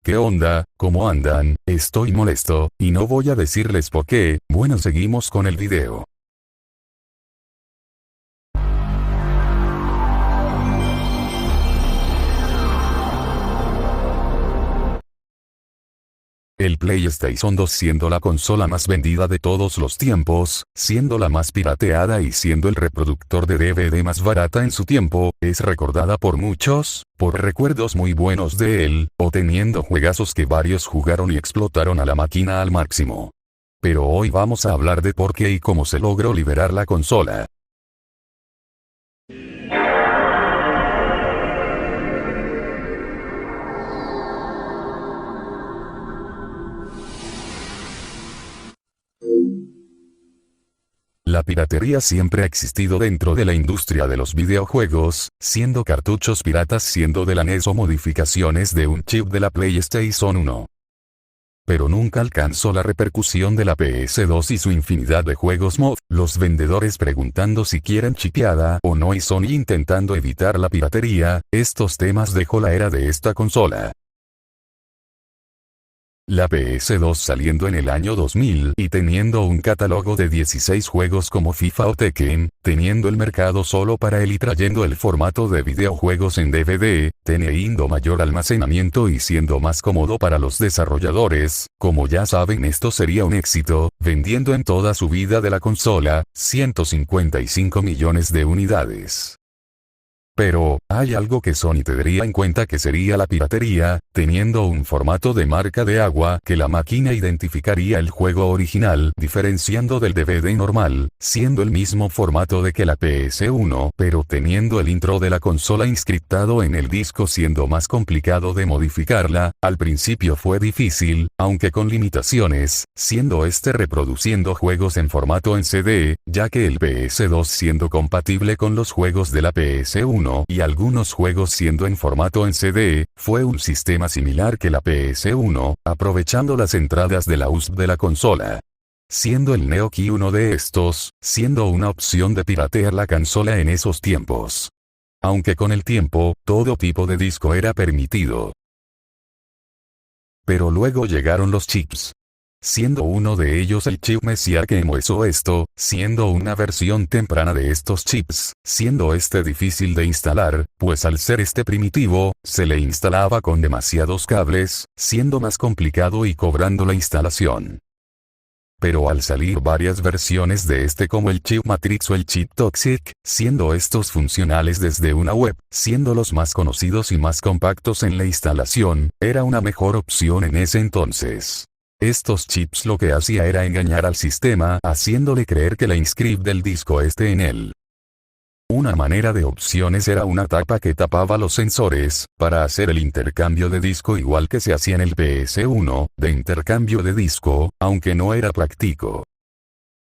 ¿qué onda? ¿Cómo andan? Estoy molesto, y no voy a decirles por qué. Bueno, seguimos con el video. El PlayStation 2 siendo la consola más vendida de todos los tiempos, siendo la más pirateada y siendo el reproductor de DVD más barata en su tiempo, es recordada por muchos, por recuerdos muy buenos de él, o teniendo juegazos que varios jugaron y explotaron a la máquina al máximo. Pero hoy vamos a hablar de por qué y cómo se logró liberar la consola. La piratería siempre ha existido dentro de la industria de los videojuegos, siendo cartuchos piratas siendo de la NES o modificaciones de un chip de la PlayStation 1. Pero nunca alcanzó la repercusión de la PS2 y su infinidad de juegos mod, los vendedores preguntando si quieren chipeada o no y Sony intentando evitar la piratería. Estos temas dejó la era de esta consola. La PS2 saliendo en el año 2000 y teniendo un catálogo de 16 juegos como FIFA o Tekken, teniendo el mercado solo para él y trayendo el formato de videojuegos en DVD, teniendo mayor almacenamiento y siendo más cómodo para los desarrolladores. Como ya saben, esto sería un éxito, vendiendo en toda su vida de la consola, 155 millones de unidades. Pero, hay algo que Sony tendría en cuenta que sería la piratería, teniendo un formato de marca de agua que la máquina identificaría el juego original diferenciando del DVD normal, siendo el mismo formato de que la PS1 pero teniendo el intro de la consola inscriptado en el disco siendo más complicado de modificarla. Al principio fue difícil, aunque con limitaciones, siendo reproduciendo juegos en formato en CD, ya que el PS2 siendo compatible con los juegos de la PS1, y algunos juegos siendo en formato en CD, fue un sistema similar que la PS1, aprovechando las entradas de la USB de la consola. Siendo el Neo Key uno de estos, siendo una opción de piratear la consola en esos tiempos. Aunque con el tiempo, todo tipo de disco era permitido. Pero luego llegaron los chips. Siendo uno de ellos el chip Messiah que hizo esto, siendo una versión temprana de estos chips, siendo difícil de instalar, pues al ser primitivo, se le instalaba con demasiados cables, siendo más complicado y cobrando la instalación. Pero al salir varias versiones de como el chip Matrix o el chip Toxic, siendo estos funcionales desde una web, siendo los más conocidos y más compactos en la instalación, era una mejor opción en ese entonces. Estos chips lo que hacía era engañar al sistema haciéndole creer que la inscript del disco esté en él. Una manera de opciones era una tapa que tapaba los sensores, para hacer el intercambio de disco igual que se hacía en el PS1, de intercambio de disco, aunque no era práctico.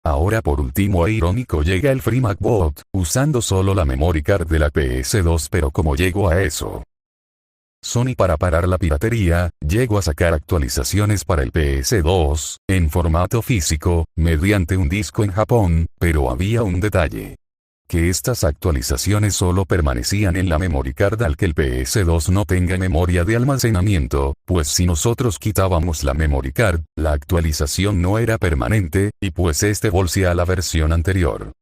Ahora por último e irónico llega el FreeMacBot, usando solo la memory card de la PS2 pero como llegó a eso. Sony para parar la piratería, llegó a sacar actualizaciones para el PS2, en formato físico, mediante un disco en Japón, pero había un detalle. Que estas actualizaciones solo permanecían en la memory card al que el PS2 no tenga memoria de almacenamiento, pues si nosotros quitábamos la memory card, la actualización no era permanente, y pues volvía a la versión anterior.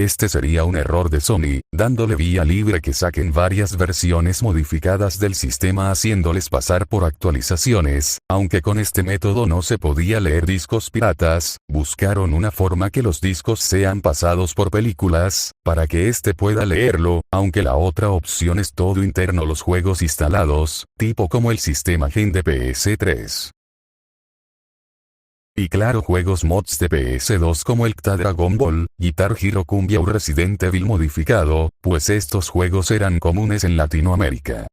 Sería un error de Sony, dándole vía libre que saquen varias versiones modificadas del sistema haciéndoles pasar por actualizaciones, aunque con este método no se podía leer discos piratas, buscaron una forma que los discos sean pasados por películas, para que pueda leerlo, aunque la otra opción es todo interno los juegos instalados, tipo como el sistema Gen de PS3. Y claro juegos mods de PS2 como el CTA Dragon Ball, Guitar Hero Cumbia o Resident Evil modificado, pues estos juegos eran comunes en Latinoamérica.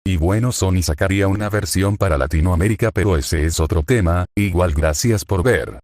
Y bueno, Sony sacaría una versión para Latinoamérica pero ese es otro tema. Igual gracias por ver.